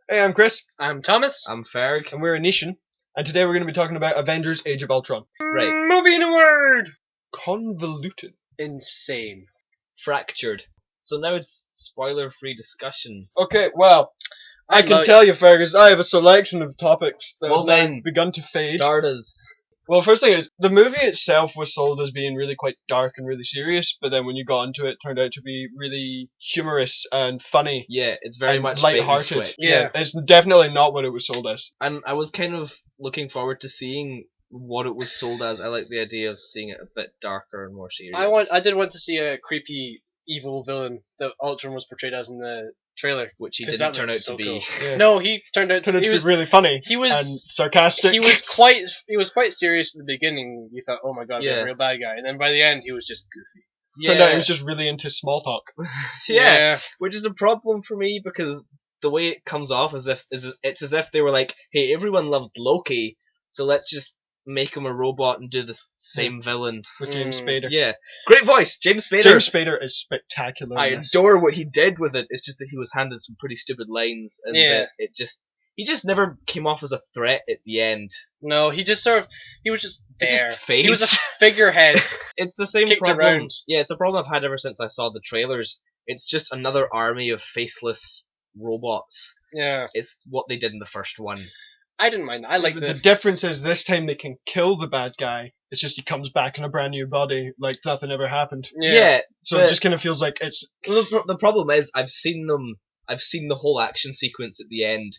Hey, I'm Chris, I'm Thomas. I'm Ferg. and we're Anishan, and today we're going to be talking about Avengers Age of Ultron. Right. Movie in a word. Convoluted. Insane. Fractured. So now it's spoiler-free discussion. Okay, well, I can tell you, Fergus, I have a selection of topics that have now begun to fade. Start us. Well, first thing is, the movie itself was sold as being really quite dark and really serious, but then when you got into it, it turned out to be really humorous and funny. Yeah, it's very and much light-hearted. bait and switch. Yeah, it's definitely not what it was sold as. And I was kind of looking forward to seeing what it was sold as. I like the idea of seeing it a bit darker and more serious. I did want to see a creepy, evil villain that Ultron was portrayed as in the trailer, which he didn't turn out to be. Cool. Yeah. No, he turned out to be really funny. He was and sarcastic. He was quite serious at the beginning. You thought, oh my god, we're a real bad guy, and then by the end, he was just goofy. Turned out he was just really into small talk. Yeah, which is a problem for me because the way it comes off it's as if they were like, hey, everyone loved Loki, so let's just make him a robot and do the same villain. With James Spader. Yeah. Great voice, James Spader. James Spader is spectacular. I adore what he did with it. It's just that he was handed some pretty stupid lines, and that he just never came off as a threat at the end. No, he was just there. He was a figurehead. It's the same problem. Around. Yeah, it's a problem I've had ever since I saw the trailers. It's just another army of faceless robots. Yeah. It's what they did in the first one. I didn't mind that. I like the difference is this time they can kill the bad guy. It's just he comes back in a brand new body, like nothing ever happened. Yeah, so it just kind of feels like it's. The problem is I've seen the whole action sequence at the end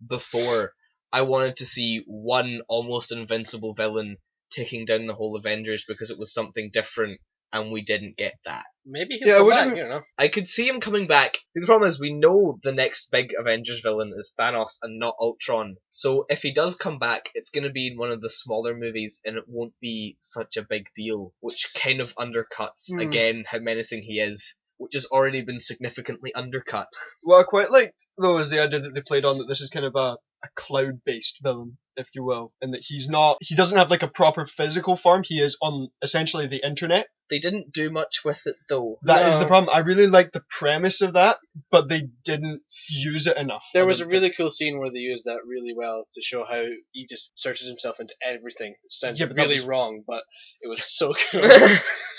before. I wanted to see one almost invincible villain taking down the whole Avengers because it was something different, and we didn't get that. Maybe he'll come back, you know. I could see him coming back. The problem is we know the next big Avengers villain is Thanos and not Ultron. So if he does come back, it's going to be in one of the smaller movies and it won't be such a big deal, which kind of undercuts, again, how menacing he is, which has already been significantly undercut. What I quite liked, though, is the idea that they played on that this is kind of a cloud-based villain, if you will, and that he doesn't have like a proper physical form, he is on essentially the internet. They didn't do much with it, though. That is the problem. I really liked the premise of that, but they didn't use it enough. There was a really cool scene where they used that really well to show how he just searches himself into everything. It sounds really wrong, but it was so cool.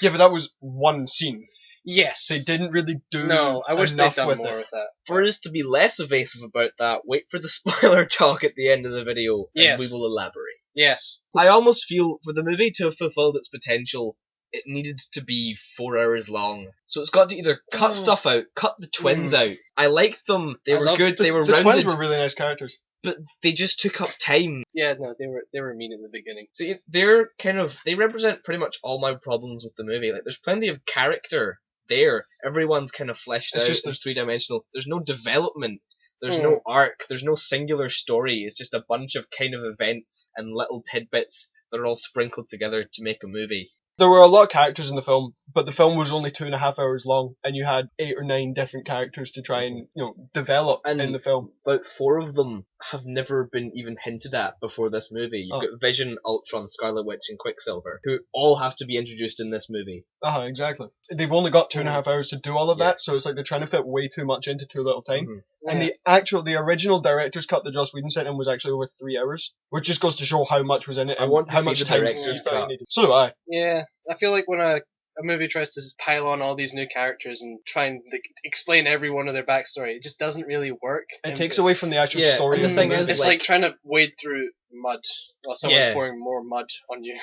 Yeah, but that was one scene. Yes. They didn't really do No, I wish they'd done more with that. For us to be less evasive about that, wait for the spoiler talk at the end of the video, and we will elaborate. Yes. I almost feel, for the movie to have fulfilled its potential, it needed to be 4 hours long. So it's got to either cut stuff out, cut the twins out. I liked them, they were good, they were rounded. The twins were really nice characters. But they just took up time. Yeah, no, they were mean in the beginning. See, they represent pretty much all my problems with the movie. Like, there's plenty of character there. Everyone's kind of fleshed out. There's three-dimensional. There's no development. There's no arc. There's no singular story. It's just a bunch of kind of events and little tidbits that are all sprinkled together to make a movie. There were a lot of characters in the film, but the film was only 2.5 hours long, and you had 8 or 9 different characters to try and develop in the film. About 4 of them have never been even hinted at before this movie. You've got Vision, Ultron, Scarlet Witch, and Quicksilver, who all have to be introduced in this movie. Exactly. They've only got 2.5 hours to do all of that, so it's like they're trying to fit way too much into too little time. And the original director's cut that Joss Whedon sent in was actually over 3 hours, which just goes to show how much was in it and how much time director's cut. Needed. So do I. Yeah, I feel like when a movie tries to pile on all these new characters and try and explain every one of their backstory, it just doesn't really work. It takes away from the actual story. And the thing is, it's like trying to wade through mud while someone's pouring more mud on you.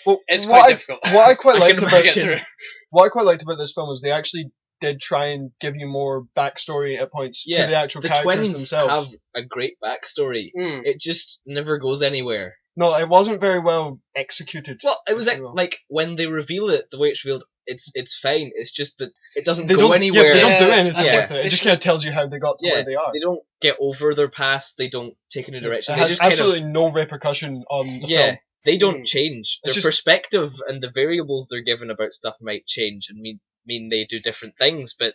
Well, it's quite difficult. What I quite liked about this film is they actually did try and give you more backstory at points to the actual characters themselves. The twins have a great backstory. It just never goes anywhere. No, it wasn't very well executed. Well, it was like when they reveal it, the way it's revealed, it's fine. It's just that it doesn't go anywhere. Yeah, they don't do anything with it. It just kind of tells you how they got to where they are. They don't get over their past. They don't take a new direction. It has absolutely no repercussion on the film. They don't change. Their perspective and the variables they're given about stuff might change and mean they do different things, but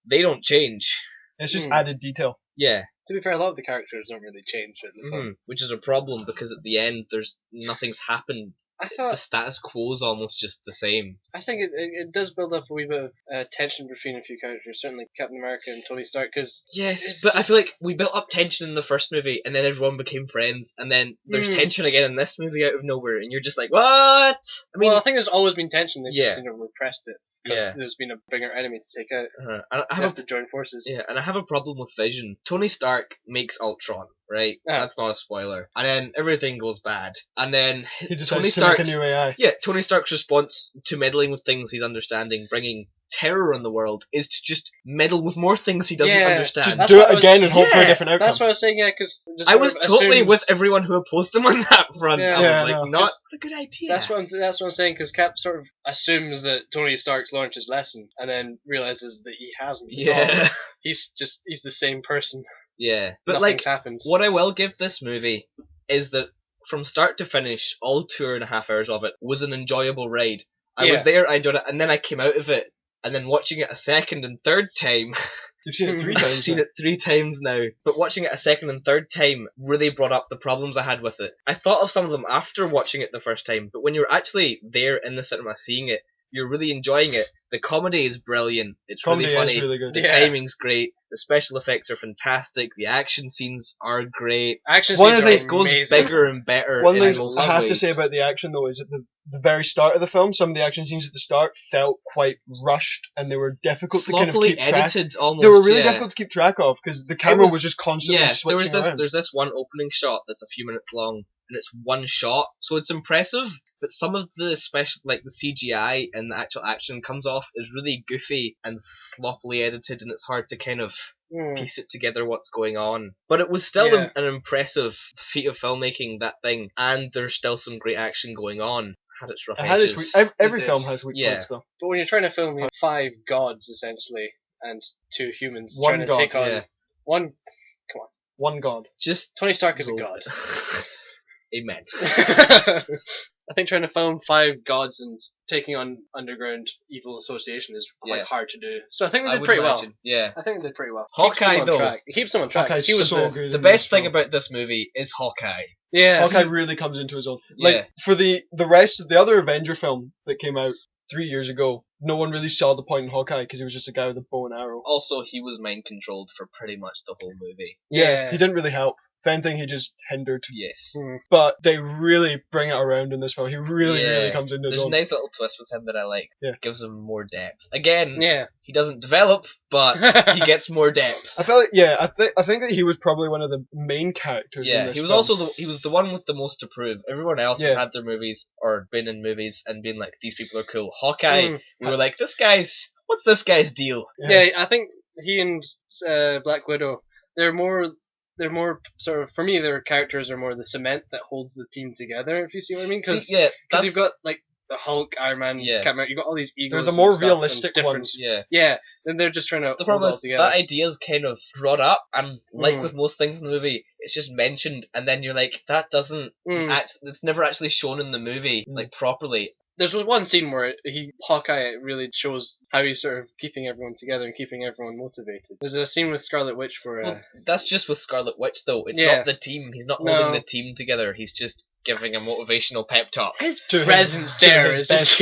they don't change. It's just added detail. Yeah. To be fair, a lot of the characters don't really change in the film. Which is a problem because at the end, nothing's happened the status quo is almost just the same. I think it does build up a wee bit of tension between a few characters, certainly Captain America and Tony Stark, because... Yes, but I feel like we built up tension in the first movie, and then everyone became friends, and then there's tension again in this movie out of nowhere, and you're just like, what? I mean, well, I think there's always been tension, they've just, repressed it. Yeah. There's been a bigger enemy to take out. And I have to join forces. Yeah, and I have a problem with Vision. Tony Stark makes Ultron, right? That's not a spoiler. And then everything goes bad. And then he decides to make a new AI. Yeah, Tony Stark's response to meddling with things he's understanding, bringing terror in the world, is to just meddle with more things he doesn't understand. Just do it again and hope for a different outcome. That's what I was saying, because... I was totally with everyone who opposed him on that front. I was like, not a good idea. That's what I'm saying, because Cap sort of assumes that Tony Stark's learned his lesson, and then realizes that he hasn't. Yeah. He's the same person. Yeah. But nothing's happened. What I will give this movie is that from start to finish, all 2.5 hours of it was an enjoyable ride. I was there, I enjoyed it, and then I came out of it, and then watching it a second and third time... You've seen it 3 times. I've seen it 3 times now. But watching it a second and third time really brought up the problems I had with it. I thought of some of them after watching it the first time, but when you're actually there in the cinema seeing it, you're really enjoying it. The comedy is brilliant. It's really funny. Is really good. The timing's great. The special effects are fantastic. The action scenes are great. It goes bigger and better. One thing I have to say about the action though is at the very start of the film, some of the action scenes at the start felt quite rushed and they were difficult to kind of keep track. Almost, they were really difficult to keep track of because the camera was just constantly switching around. There's this one opening shot that's a few minutes long and it's one shot, so it's impressive. But some of the special, like the CGI and the actual action comes off as really goofy and sloppily edited, and it's hard to kind of piece it together what's going on. But it was still an impressive feat of filmmaking, that thing, and there's still some great action going on. Had its rough edges. Every film has weak points, though. But when you're trying to film 5 gods essentially and 2 humans trying to take on one, come on, one god. Just Tony Stark is a god. Amen. I think trying to film 5 gods and taking on underground evil association is quite hard to do. So I think they did pretty well. Yeah. I think they did pretty well. Hawkeye, though. It keeps them on track. Hawkeye's so good. The best thing about this movie is Hawkeye. Yeah. Hawkeye really comes into his own. Like, for the rest of the other Avenger film that came out 3 years ago, no one really saw the point in Hawkeye because he was just a guy with a bow and arrow. Also, he was mind controlled for pretty much the whole movie. Yeah, he didn't really help. If anything, he just hindered. Yes. But they really bring it around in this film. He really comes into his own. There's a nice little twist with him that I like. Yeah. Gives him more depth. Again, he doesn't develop, but he gets more depth. I felt like, I think that he was probably one of the main characters in this he was film. also he was the one with the most to prove. Everyone else has had their movies or been in movies and been like, these people are cool. Hawkeye, we were like, what's this guy's deal? Yeah, I think he and Black Widow, they're more sort of, for me, their characters are more the cement that holds the team together, if you see what I mean. Because you've got like the Hulk, Iron Man, Captain America, you've got all these egos. They're the more realistic ones. Yeah, then they're just trying to the problem hold is it all together. That idea is kind of brought up, and like with most things in the movie, it's just mentioned, and then you're like, that doesn't it's never actually shown in the movie like properly. There's one scene where Hawkeye really shows how he's sort of keeping everyone together and keeping everyone motivated. There's a scene with Scarlet Witch where... that's just with Scarlet Witch, though. It's not the team. He's not holding the team together. He's just giving a motivational pep talk. His presence there is just,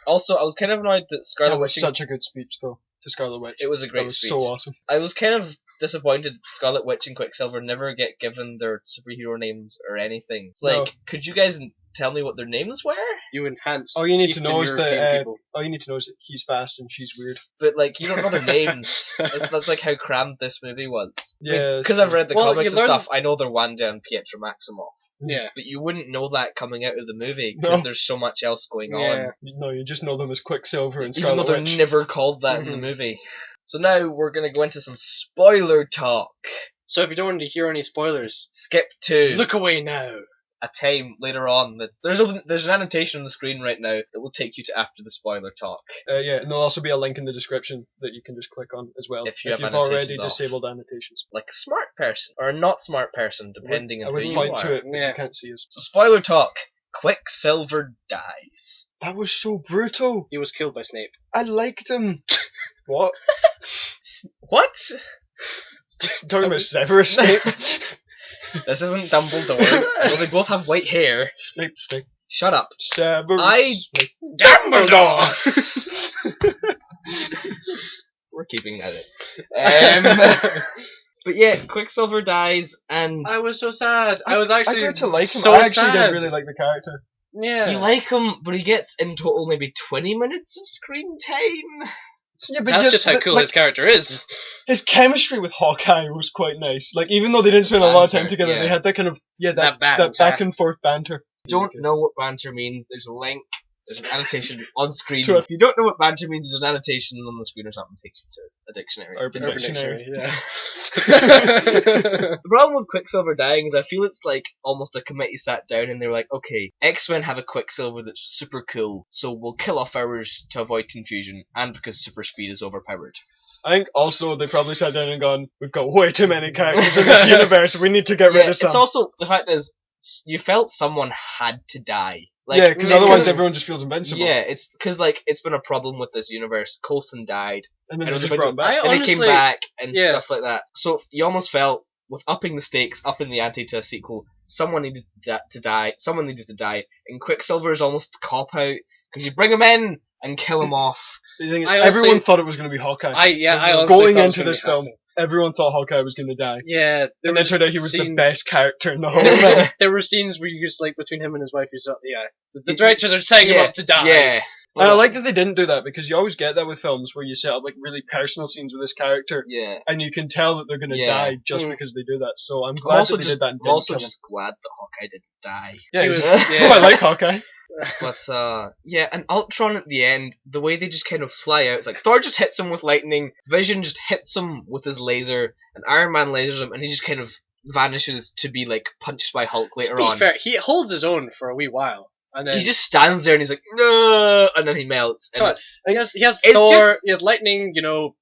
Also, I was kind of annoyed that Scarlet Witch... That was such a good speech, though, to Scarlet Witch. It was a great speech. So awesome. I was kind of disappointed Scarlet Witch and Quicksilver never get given their superhero names or anything. It's like, could you guys tell me what their names were? You enhanced. All you need to know is that he's fast and she's weird. But like, you don't know their names. That's like how crammed this movie was. Yeah, because I've read the comics and stuff. I know they're Wanda and Pietro Maximoff. Yeah, but you wouldn't know that coming out of the movie because there's so much else going on. No, you just know them as Quicksilver and Scarlet Witch. Even though they're never called that in the movie. So now we're gonna go into some spoiler talk. So if you don't want to hear any spoilers, skip to look away now. A time later on that there's an annotation on the screen right now that will take you to after the spoiler talk. And there'll also be a link in the description that you can just click on as well if you've already disabled annotations. Like a smart person or a not smart person, depending on who you are. I would point to it, but you can't see us. So spoiler talk. Quicksilver dies. That was so brutal. He was killed by Snape. I liked him. What? What? Talking about Severus Snape. This isn't Dumbledore. Well, they both have white hair. Snape. Shut up. Severus Dumbledore! We're keeping that in. But yeah, Quicksilver dies, and I was so sad. I was actually I got to like him. so I actually sad. did really like the character. Yeah. you like him, but he gets in total maybe 20 minutes of screen time. Yeah, but That's just how cool his character is. His chemistry with Hawkeye was quite nice. Like, even though they didn't spend a lot of time together, they had that kind of that back and forth banter. Don't know what banter means. There's a link. There's an annotation on screen. If you don't know what banter means, there's an annotation on the screen or something. Takes you to a dictionary. Urban Dictionary. Yeah. The problem with Quicksilver dying is I feel it's like almost a committee sat down and they were like, okay, X-Men have a Quicksilver that's super cool, so we'll kill off ours to avoid confusion, and because super speed is overpowered. I think also they probably sat down and gone, we've got way too many characters in this universe, we need to get rid of some. It's also, the fact is, you felt someone had to die. Like, yeah, because otherwise everyone just feels invincible. Yeah, it's because like it's been a problem with this universe. Coulson died, and then they just brought him back. And he came back and stuff like that. So you almost felt with upping the stakes, upping the ante to a sequel, someone needed to die. Someone needed to die, and Quicksilver is almost a cop out because you bring him in and kill him off. Everyone thought it was going to be Hawkeye. Going into this film, everyone thought Hawkeye was going to die. Yeah, and it turned out he was the best character in the whole film. There were scenes where you just like between him and his wife, you thought, the directors are setting him up to die. Yeah. And I like that they didn't do that because you always get that with films where you set up like really personal scenes with this character, and you can tell that they're going to die just because they do that. So I'm glad that they did that. And I'm also just glad that Hawkeye didn't die. Yeah, I like Hawkeye. But and Ultron at the end, the way they just kind of fly out, it's like Thor just hits him with lightning, Vision just hits him with his laser, and Iron Man lasers him, and he just kind of vanishes to be like punched by Hulk later on. To be fair, he holds his own for a wee while. And then he just stands there and he's like, no, and then he melts. And he has Thor, he has lightning,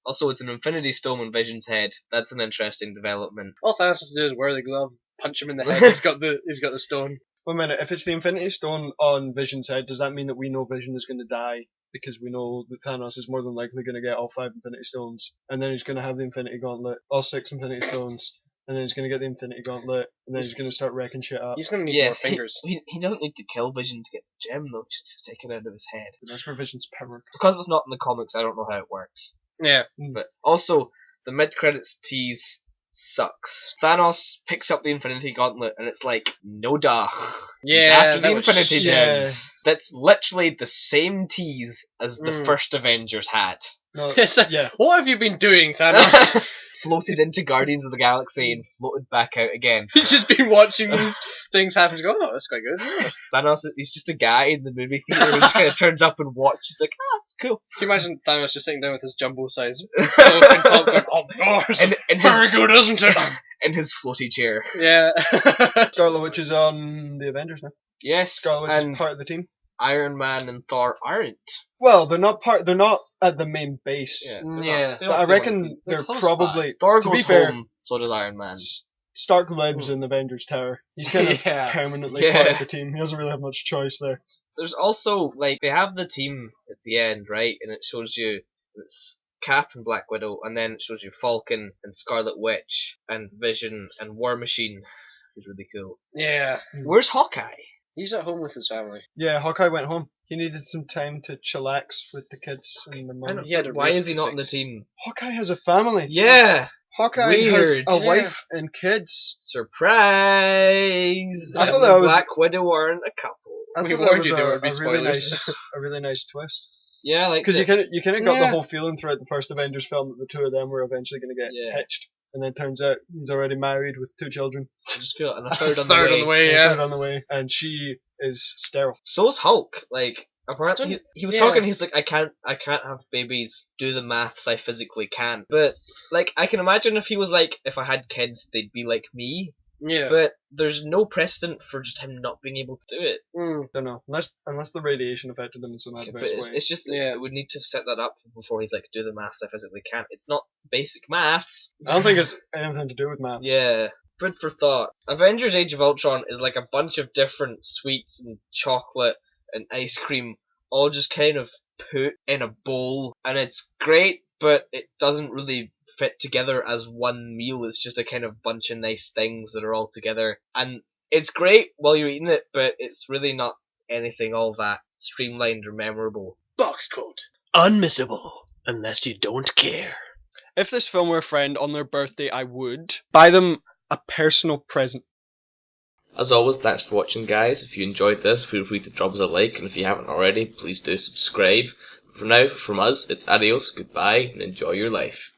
Also, it's an Infinity Stone in Vision's head. That's an interesting development. All Thanos has to do is wear the glove, punch him in the head. He's got the stone. Wait a minute. If it's the Infinity Stone on Vision's head, does that mean that we know Vision is going to die? Because we know that Thanos is more than likely going to get all 5 Infinity Stones, and then he's going to have the Infinity Gauntlet, all 6 Infinity Stones. And then he's going to get the Infinity Gauntlet, and then he's going to start wrecking shit up. He's going to need more fingers. He doesn't need to kill Vision to get the gem, though. He's just take it out of his head. But that's where Vision's power. Because it's not in the comics, I don't know how it works. Yeah. But also, the mid-credits tease sucks. Thanos picks up the Infinity Gauntlet, and it's like, no duh. Yeah, after the Infinity Gems. That's literally the same tease as the first Avengers had. No, what have you been doing, Thanos? Floated into Guardians of the Galaxy and floated back out again. He's just been watching these things happen and go, oh, that's quite good. Thanos, he's just a guy in the movie theater who just kind of turns up and watches. He's like, it's cool. Can you imagine Thanos just sitting down with his jumbo-sized and going, oh my gosh, very good, isn't it? In his floaty chair. Yeah. Scarlet Witch is on the Avengers now. Yes. Scarlet Witch is part of the team. Iron Man and Thor aren't. Well, they're not at the main base. Yeah. But I reckon they're probably... Thor goes home, so does Iron Man. Stark lives in the Avengers Tower. He's kind of permanently part of the team. He doesn't really have much choice there. There's also, like, they have the team at the end, right? And it shows you it's Cap and Black Widow, and then it shows you Falcon and Scarlet Witch and Vision and War Machine, who's really cool. Yeah. Where's Hawkeye? He's at home with his family. Yeah, Hawkeye went home. He needed some time to chillax with the kids and the mum. Why is he not in the team? Hawkeye has a family. Yeah. Hawkeye has a wife and kids. Surprise! I thought that was Black Widow aren't a couple. We warned you there would be spoilers. A really nice twist. Yeah, like because you kind of got the whole feeling throughout the first Avengers film that the two of them were eventually going to get hitched. And then turns out he's already married with 2 children. Just cool. And a third on the way. And she is sterile. So's Hulk. Like, apparently he was talking, he's like, I can't have babies, do the maths, I physically can't. But, like, I can imagine if he was like, if I had kids, they'd be like me. Yeah. But there's no precedent for just him not being able to do it. Don't know. Unless the radiation affected him in some adverse way. It's just it would need to set that up before he's like, do the maths, I physically can't. It's not basic maths. I don't think it's anything to do with maths. Yeah. Food for thought. Avengers Age of Ultron is like a bunch of different sweets and chocolate and ice cream all just kind of put in a bowl, and it's great, but it doesn't really fit together as one meal. It's just a kind of bunch of nice things that are all together, and it's great while you're eating it, but it's really not anything all that streamlined or memorable. Box code. Unmissable, unless you don't care. If this film were a friend on their birthday, I would buy them a personal present. As always, thanks for watching, guys. If you enjoyed this, feel free to drop us a like, and if you haven't already, please do subscribe. For now, from us, it's adios, goodbye, and enjoy your life.